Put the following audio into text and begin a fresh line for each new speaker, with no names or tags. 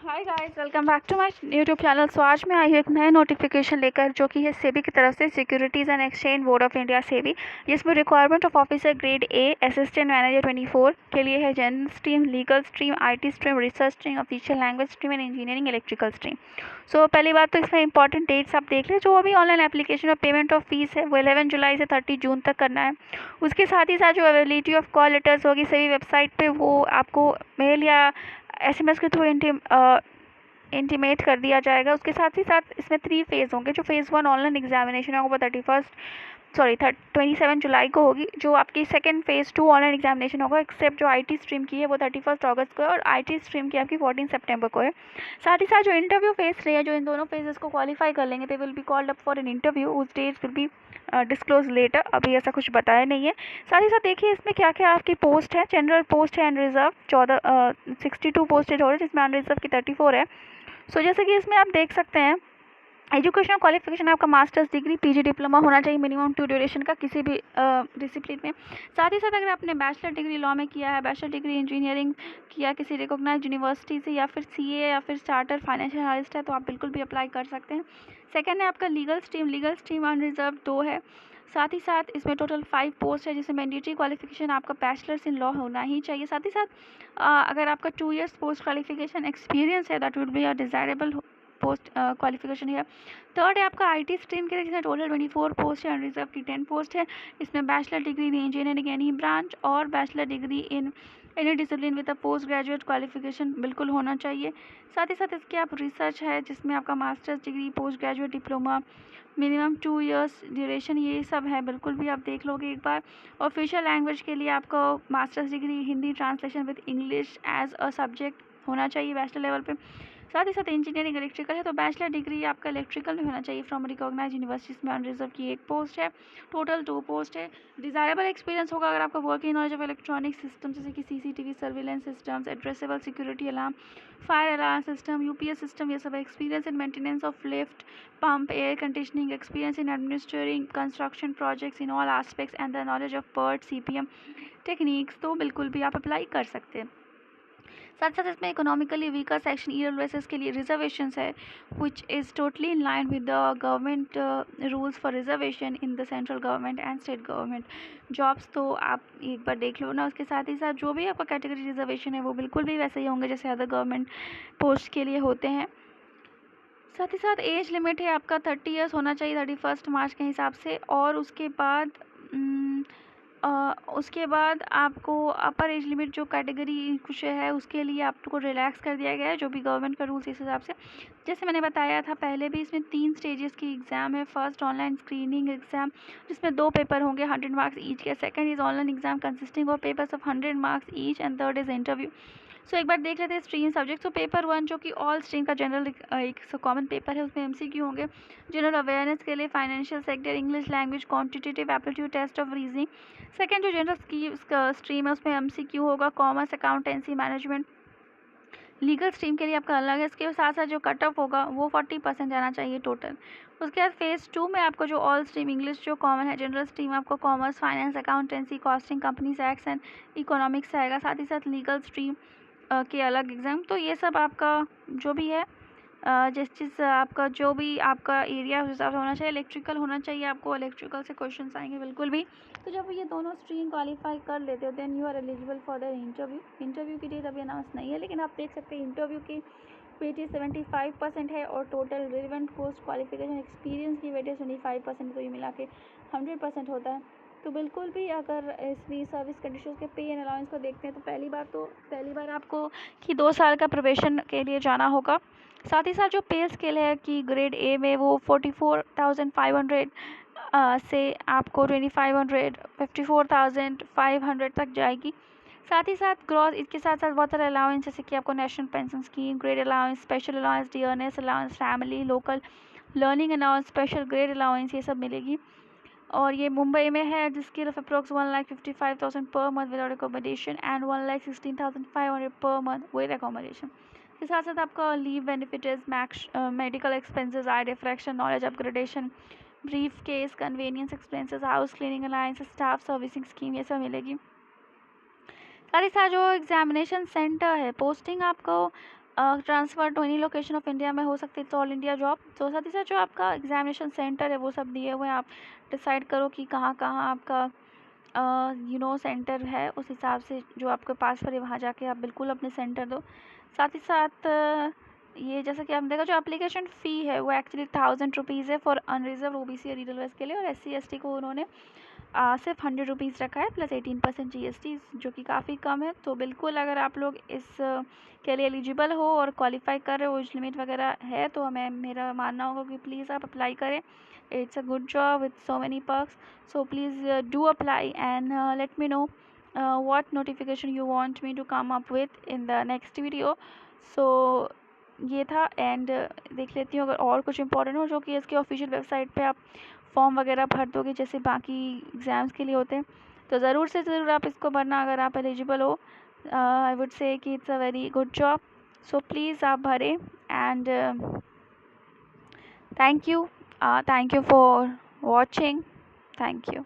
Hi guys, welcome back to my YouTube channel. So आज मैं आई हूँ एक नया नोटिफिकेशन लेकर, जो कि है सेबी की तरफ से, securities and exchange board of India SEBI. जिसमें requirement of officer grade A assistant manager 24 के लिए है general stream, legal stream, IT stream, research stream, official language stream and engineering electrical stream. So पहली बात तो इसमें इंपॉर्टेंट डेट्स आप देख लें। जो अभी ऑनलाइन एप्लीकेशन और पेमेंट ऑफ फीस है वो 11 जुलाई से 30 जून तक करना है। उसके साथ ही साथ जो अवेलेबिलिटी ऑफ कॉल लेटर्स होगी सभी वेबसाइट पे, वो आपको मेल या एसएमएस के थ्रू इंटीमेट कर दिया जाएगा। उसके साथ ही साथ इसमें 3 फेज़ होंगे। जो फेज़ 1 ऑनलाइन एग्जामिनेशन होगा वो 27 जुलाई को होगी। जो आपकी सेकंड फेज़ 2 ऑनलाइन एग्जामिनेशन होगा, एक्सेप्ट जो आईटी स्ट्रीम की है वो 31 अगस्त को है, और आईटी स्ट्रीम की आपकी 14 सितंबर को है। साथ ही साथ जो इंटरव्यू फेज़ रहे हैं, जो इन दोनों फेजेस को क्वालिफाई कर लेंगे, they will be called up for an interview. उस date will be disclose later, अभी ऐसा कुछ बताया नहीं है। साथ ही साथ देखिए इसमें क्या क्या आपकी पोस्ट है। जनरल पोस्ट है, अनरिजर्व 62 पोस्ट है टोटल, जिसमें अनरिजर्व की 34 है। सो जैसे कि इसमें आप देख सकते हैं, एजुकेशनल क्वालिफिकेशन आपका मास्टर्स डिग्री, पीजी डिप्लोमा होना चाहिए मिनिमम 2 ड्यूरेशन का किसी भी डिसिप्लिन में। साथ ही साथ अगर आपने बैचलर डिग्री लॉ में किया है, बैचलर डिग्री इंजीनियरिंग किया किसी रिकॉग्नाइज यूनिवर्सिटी से, या फिर सीए या फिर चार्टर फाइनेंशियल एनालिस्ट है, तो आप बिल्कुल भी अप्लाई कर सकते हैं। सेकेंड है आपका लीगल स्ट्रीम अनरिजर्व 2 है। साथ ही साथ इसमें टोटल 5 पोस्ट है, जिसमें मैंडेटरी क्वालिफिकेशन आपका बैचलर्स इन लॉ होना ही चाहिए। साथ ही साथ अगर आपका 2 इयर्स पोस्ट क्वालिफिकेशन एक्सपीरियंस है, that would be a desirable post qualification है। थर्ड है आपका आईटी स्ट्रीम के लिए, जिसमें टोटल 24 पोस्ट है, अनरिजर्व की 10 पोस्ट है। इसमें bachelor degree in engineering any branch और bachelor degree in any discipline with a post graduate qualification बिल्कुल होना चाहिए। साथ ही साथ इसके आप रिसर्च है, जिसमें आपका masters degree, post graduate diploma, minimum 2 years duration, ये सब है, बिल्कुल भी आप देख लोगे एक बार। ऑफिशियल लैंग्वेज के लिए आपको masters degree Hindi translation with English as a subject होना चाहिए बैचलर लेवल पे। साथ ही साथ इंजीनियरिंग इलेक्ट्रिकल है, तो बैचलर डिग्री आपका इलेक्ट्रिकल में होना चाहिए फ्रॉम रिकॉग्नाइज यूनिवर्सिटीज में। अनरिजर्व की 1 पोस्ट है, टोटल 2 पोस्ट है। डिज़ायरेबल एक्सपीरियंस होगा अगर आपका working knowledge of electronic system, जैसे कि CCTV surveillance systems, addressable security alarm, fire alarm system, UPS system, ये सब। Experience in maintenance of lift, pump, air conditioning, experience in administering construction projects in all aspects and the knowledge of PERT CPM techniques, तो बिल्कुल भी आप apply कर सकते हैं। साथ साथ इसमें इकोनॉमिकली वीकर सेक्शन ईडब्ल्यूएस के लिए रिजर्वेशंस है, which is totally in line with the government rules for reservation in the central government and state government jobs. तो आप एक बार देख लो ना। उसके साथ ही साथ जो भी आपका कैटेगरी रिजर्वेशन है वो बिल्कुल भी वैसे ही होंगे जैसे अदर गवर्नमेंट पोस्ट के लिए होते हैं। साथ ही साथ एज लिमिट है आपका 30 ईयर्स होना चाहिए 31 मार्च के हिसाब से। और उसके बाद आपको अपर एज लिमिट जो कैटेगरी कुछ है उसके लिए आपको रिलैक्स कर दिया गया है, जो भी गवर्नमेंट का रूल्स इस हिसाब से। जैसे मैंने बताया था पहले भी, इसमें 3 स्टेजेस की एग्ज़ाम है। फर्स्ट ऑनलाइन स्क्रीनिंग एग्ज़ाम, जिसमें 2 पेपर होंगे 100 मार्क्स ईच के। Second is online exam consisting of papers of 100 marks each, and third is interview. So एक बार देख लेते हैं स्ट्रीम सब्जेक्ट। तो पेपर 1 जो कि ऑल स्ट्रीम का जनरल एक कॉमन पेपर है, उसमें एमसीक्यू होंगे। जनरल अवेयरनेस के लिए financial sector, English language, quantitative aptitude test of reasoning. Second जो जनरल स्ट्रीम है उसमें एमसीक्यू होगा, commerce, accountancy, management. Legal stream के लिए आपका अलग है। इसके साथ साथ जो कट ऑफ होगा वो 40% जाना चाहिए टोटल। उसके बाद फेज़ 2 में आपको जो ऑल स्ट्रीम इंग्लिश जो कॉमन है, जनरल स्ट्रीम आपको commerce, finance, accountancy, costing, companies acts and economics आएगा। साथ ही साथ लीगल स्ट्रीम के अलग एग्ज़ाम। तो ये सब आपका जो भी है, जिस चीज़ आपका जो भी आपका एरिया उस हिसाब से होना चाहिए। इलेक्ट्रिकल होना चाहिए आपको, इलेक्ट्रिकल से क्वेश्चन आएंगे बिल्कुल भी। तो जब ये दोनों स्ट्रीम क्वालिफाई कर लेते हो, then you are eligible for the interview. Interview की डेट अभी अनाउंस नहीं है, लेकिन आप देख सकते हैं इंटरव्यू की वेटेज 75% है, और total relevant post qualification experience की वेटेज 25%, तो ये मिला के 100% होता है। तो बिल्कुल भी अगर इसमें सर्विस कंडीशंस के पे एंड अलाउंस को देखते हैं, तो पहली बार आपको कि 2 साल का प्रोबेशन के लिए जाना होगा। साथ ही साथ जो पे स्केल है कि ग्रेड ए में वो 44,500 से आपको 2,500 54,500 तक जाएगी। साथ ही साथ ग्रॉस, इसके साथ साथ बहुत सारे अलाउंस, जैसे कि आपको national pension scheme, grade allowance, special allowance, dearness allowance, family, local learning allowance, special grade allowance, ये सब मिलेगी। और ये मुंबई में है, जिसकी rough approx 1,55,000 per month without accommodation and 1,16,500 per month with accommodation. इसके साथ साथ आपका leave benefits, max medical expenses, eye diffraction, knowledge upgradation, briefcase, convenience expenses, house cleaning allowance, staff servicing scheme, ये सब मिलेगी। साथ ही साथ जो एग्जामिनेशन सेंटर है, पोस्टिंग आपको transfer to any location of India में हो सकती है, तो ऑल इंडिया जॉब। तो साथ ही साथ जो आपका एग्जामिनेशन सेंटर है वो सब दिए हुए हैं, आप डिसाइड करो कि कहाँ कहाँ आपका सेंटर है, उस हिसाब से जो आपके पास पड़े वहाँ जाके आप बिल्कुल अपने सेंटर दो। साथ ही साथ ये जैसा कि आपने देखा, जो एप्लीकेशन फ़ी है वो एक्चुअली 1000 रुपीज़ है फॉर अनरिजर्व OBC और रिजर्व के लिए, और SC ST को उन्होंने सिर्फ 100 रुपीज़ रखा है प्लस 18% GST, जो कि काफ़ी कम है। तो बिल्कुल अगर आप लोग इस के लिए एलिजिबल हो और क्वालिफाई कर रहे हो, एज लिमिट वगैरह है, तो हमें मेरा मानना होगा कि प्लीज़ आप अप्लाई करें। It's a good job with so many perks, so please do apply and let me know what notification you want me to come up with in the next video. So ये था, and देख लेती हूँ अगर और कुछ important हो जो कि इसके ऑफिशियल वेबसाइट पे आप फॉर्म वगैरह भर दोगे जैसे बाकी एग्ज़ाम्स के लिए होते हैं, तो ज़रूर से ज़रूर आप इसको भरना अगर आप एलिजिबल हो। आई वुड से कि it's a very good job, so please आप भरें। And thank you for watching, thank you.